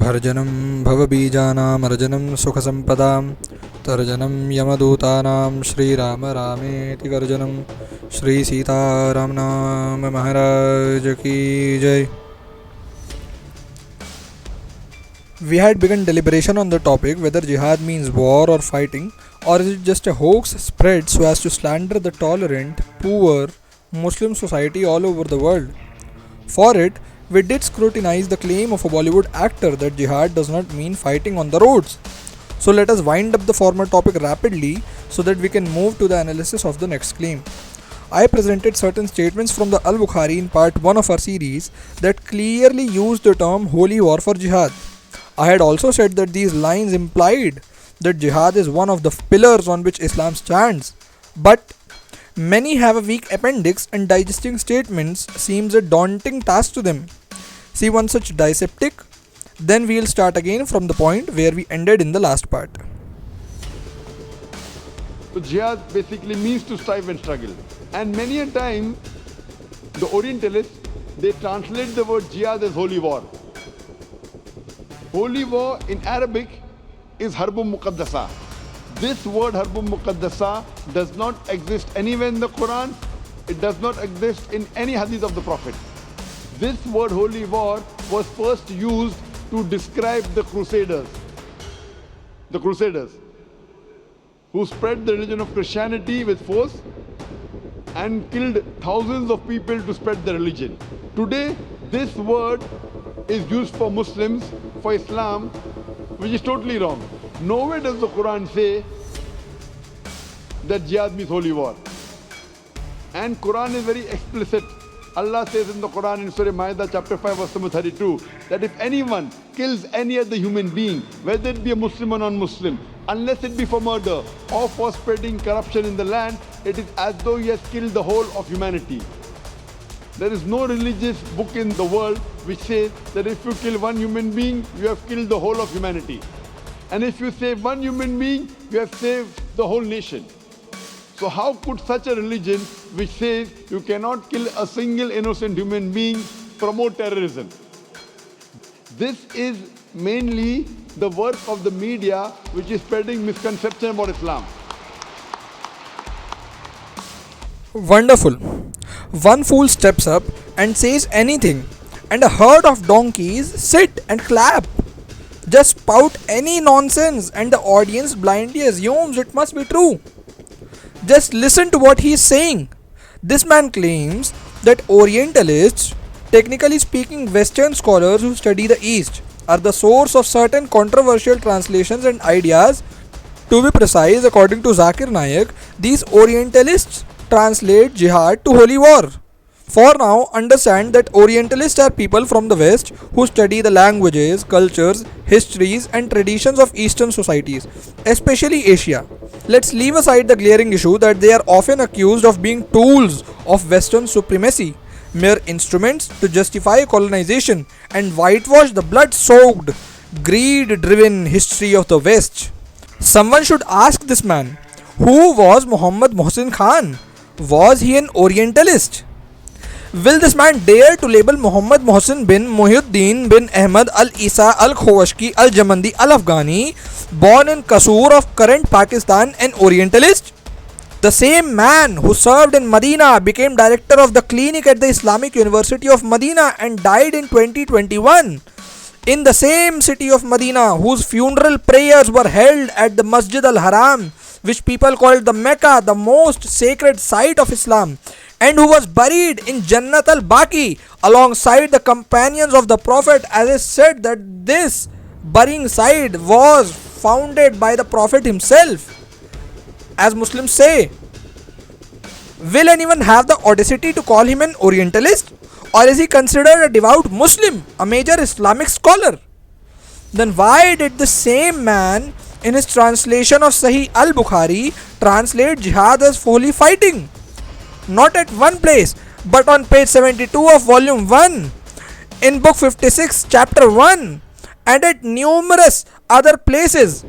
भर्जनं भवबीजानामर्जनं सुखसम्पदां तर्जनं यमदूतानां श्रीराम रामेति गर्जनं श्री सीताराम नाम महाराज की जय. We had begun deliberation on the topic whether jihad means war or fighting, or is it just a hoax spread so as to slander the tolerant, poor Muslim society all over the world. For it, we did scrutinize the claim of a Bollywood actor that jihad does not mean fighting on the roads. So let us wind up the former topic rapidly so that we can move to the analysis of the next claim. I presented certain statements from the Al-Bukhari in part 1 of our series that clearly used the term holy war for jihad. I had also said that these lines implied that jihad is one of the pillars on which Islam stands, but many have a weak appendix and digesting statements seems a daunting task to them. See one such disseptic, then we'll start again from the point where we ended in the last part. So jihad basically means to strive and struggle. And many a time, the Orientalists, they translate the word jihad as holy war. Holy war in Arabic is Harbun Muqaddasa. This word Harbun Muqaddasa does not exist anywhere in the Quran. It does not exist in any hadith of the Prophet. This word holy war was first used to describe the Crusaders. The Crusaders who spread the religion of Christianity with force and killed thousands of people to spread the religion. Today, this word is used for Muslims, for Islam, which is totally wrong. Nowhere does the Quran say that jihad means holy war. And Quran is very explicit. Allah says in the Quran in Surah Ma'idah chapter 5 verse number 32 that if anyone kills any other human being, whether it be a Muslim or non-Muslim, unless it be for murder or for spreading corruption in the land, it is as though he has killed the whole of humanity. There is no religious book in the world which says that if you kill one human being, you have killed the whole of humanity. And if you save one human being, you have saved the whole nation. So how could such a religion which says you cannot kill a single innocent human being promote terrorism? This is mainly the work of the media which is spreading misconception about Islam. Wonderful. One fool steps up and says anything, and a herd of donkeys sit and clap. Just spout any nonsense, and the audience blindly assumes it must be true. Just listen to what he is saying. This man claims that Orientalists, technically speaking Western scholars who study the East, are the source of certain controversial translations and ideas. To be precise, according to Zakir Naik, these Orientalists translate jihad to holy war. For now, understand that Orientalists are people from the West who study the languages, cultures, histories and traditions of Eastern societies, especially Asia. Let's leave aside the glaring issue that they are often accused of being tools of Western supremacy, mere instruments to justify colonization and whitewash the blood-soaked, greed-driven history of the West. Someone should ask this man, who was Muhammad Mohsin Khan? Was he an Orientalist? Will this man dare to label Muhammad Mohsin bin Muhyiddin bin Ahmad al-Isa al-Khawashki al-Jamandi al-Afghani, born in Kasur of current Pakistan, an Orientalist? The same man who served in Medina, became director of the clinic at the Islamic University of Medina and died in 2021. In the same city of Medina, whose funeral prayers were held at the Masjid al-Haram, which people called the Mecca, the most sacred site of Islam, and who was buried in Jannat al-Baqi alongside the companions of the Prophet, as is said that this burying site was founded by the Prophet himself, as Muslims say. Will anyone have the audacity to call him an Orientalist? Or is he considered a devout Muslim, a major Islamic scholar? Then why did the same man in his translation of Sahih al-Bukhari translate jihad as holy fighting? Not at one place, but on page 72 of volume 1, in book 56 chapter 1, and at numerous other places.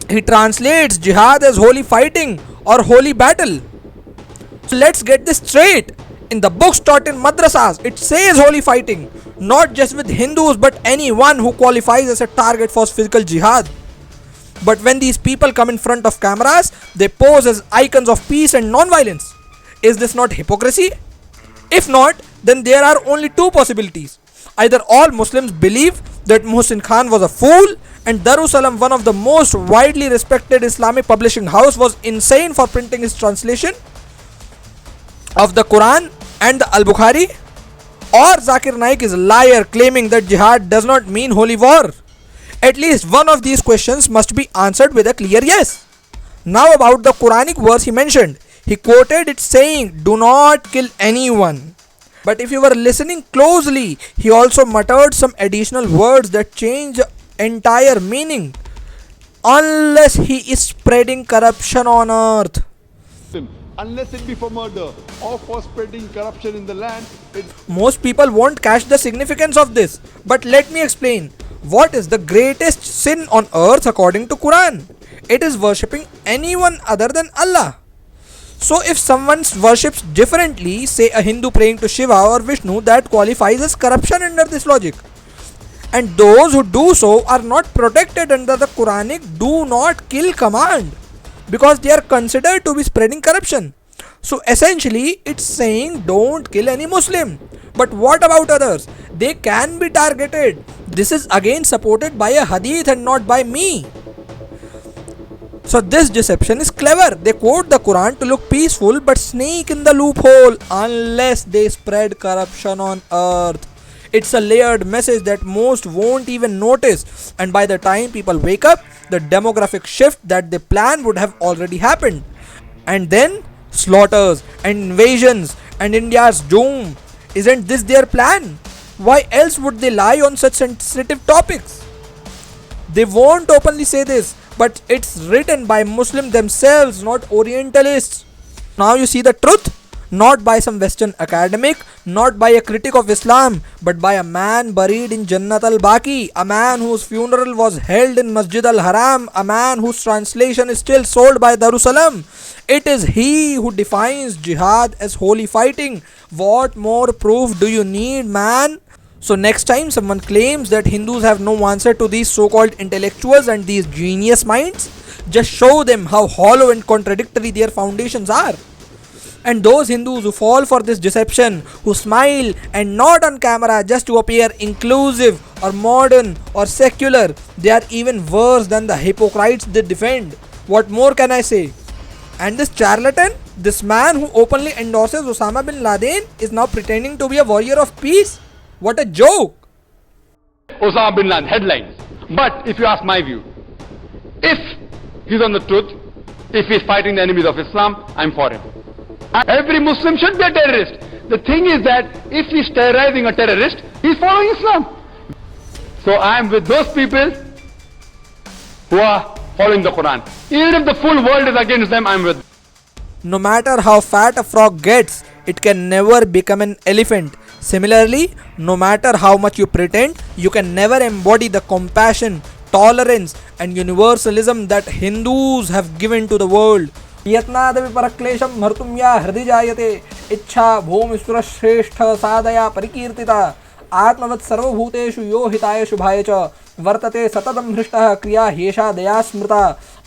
He translates jihad as holy fighting or holy battle. So let's get this straight. In the books taught in madrasas, it says holy fighting, not just with Hindus but anyone who qualifies as a target for physical jihad. But when these people come in front of cameras, they pose as icons of peace and non-violence. Is this not hypocrisy? If not, then there are only two possibilities. Either all Muslims believe that Muhsin Khan was a fool and Darussalam, one of the most widely respected Islamic publishing house, was insane for printing his translation of the Quran and the Al-Bukhari, or Zakir Naik is a liar claiming that jihad does not mean holy war. At least one of these questions must be answered with a clear yes. Now about the Quranic verse he mentioned. He quoted it saying, "Do not kill anyone." But if you were listening closely, he also muttered some additional words that change the entire meaning. Unless he is spreading corruption on earth. Unless it be for murder or for spreading corruption in the land. Most people won't catch the significance of this. But let me explain. What is the greatest sin on earth according to Quran? It is worshipping anyone other than Allah. So if someone worships differently, say a Hindu praying to Shiva or Vishnu, that qualifies as corruption under this logic. And those who do so are not protected under the Quranic do not kill command, because they are considered to be spreading corruption. So essentially it's saying don't kill any Muslim. But what about others? They can be targeted. This is again supported by a hadith and not by me. So this deception is clever. They quote the Quran to look peaceful but sneak in the loophole unless they spread corruption on earth. It's a layered message that most won't even notice, and by the time people wake up, the demographic shift that they plan would have already happened. And then slaughters and invasions and India's doom. Isn't this their plan? Why else would they lie on such sensitive topics? They won't openly say this, but it's written by Muslims themselves, not Orientalists. Now you see the truth, not by some Western academic, not by a critic of Islam, but by a man buried in Jannat al-Baqi, a man whose funeral was held in Masjid al-Haram, a man whose translation is still sold by Darussalam. It is he who defines jihad as holy fighting. What more proof do you need, man? So next time someone claims that Hindus have no answer to these so-called intellectuals and these genius minds, just show them how hollow and contradictory their foundations are. And those Hindus who fall for this deception, who smile and nod on camera just to appear inclusive or modern or secular, they are even worse than the hypocrites they defend. What more can I say? And this charlatan, this man who openly endorses Osama bin Laden, is now pretending to be a warrior of peace? What a joke! Osama bin Laden headlines. But if you ask my view, if he's on the truth, if he's fighting the enemies of Islam, I'm for him. Every Muslim should be a terrorist. The thing is that if he's terrorizing a terrorist, he's following Islam. So I'm with those people who are following the Quran. Even if the full world is against them, I'm with them. No matter how fat a frog gets, it can never become an elephant. Similarly, no matter how much you pretend, you can never embody the compassion, tolerance and universalism that Hindus have given to the world. यत्नादपि परक्लेशं मर्तुं या हृदि जायते इच्छा भूमिसुरश्रेष्ठ सादया परिकीर्तिता आत्मवत् सर्वभूतेषु यो हिताय शुभाय च वर्तते सततं हृष्टः क्रिया ह्येषा दया स्मृता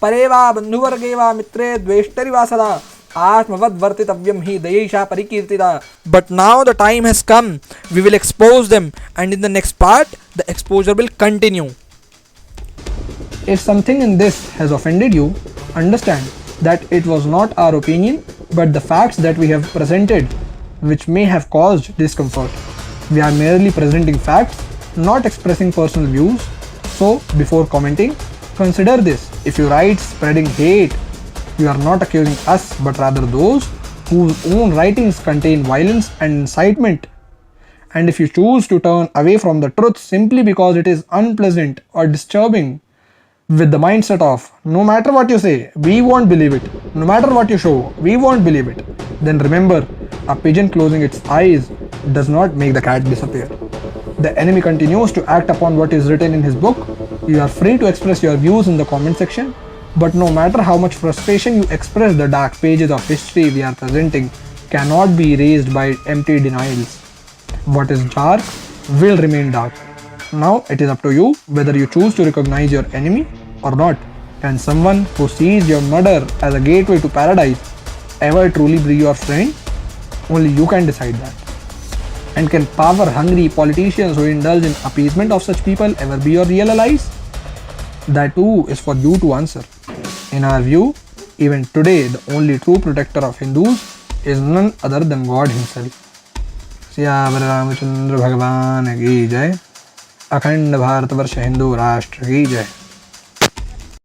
परे वा बन्धुवर्गे वा मित्रे द्वेष्टरि वा सदा आत्मवद् वर्तितव्यं हि दयैषा परिकीर्तिता. But now the time has come. We will expose them, and in the next part the exposure will continue. If something in this has offended you, understand that it was not our opinion but the facts that we have presented which may have caused discomfort. We are merely presenting facts, not expressing personal views. So before commenting, consider this. If you write spreading hate, you are not accusing us but rather those whose own writings contain violence and incitement. And if you choose to turn away from the truth simply because it is unpleasant or disturbing, with the mindset of no matter what you say, we won't believe it, no matter what you show, we won't believe it, then remember, a pigeon closing its eyes does not make the cat disappear. The enemy continues to act upon what is written in his book. You are free to express your views in the comment section, but no matter how much frustration you express, the dark pages of history we are presenting cannot be erased by empty denials. What is dark will remain dark. Now it is up to you whether you choose to recognize your enemy or not. Can someone who sees your murder as a gateway to paradise ever truly be your friend? Only you can decide that. And can power-hungry politicians who indulge in appeasement of such people ever be your real allies? That too is for you to answer. In our view, even today the only true protector of Hindus is none other than God himself. Siyavar Ramchandra भगवान की जय. अखंड भारतवर्ष हिंदू राष्ट्र की जय.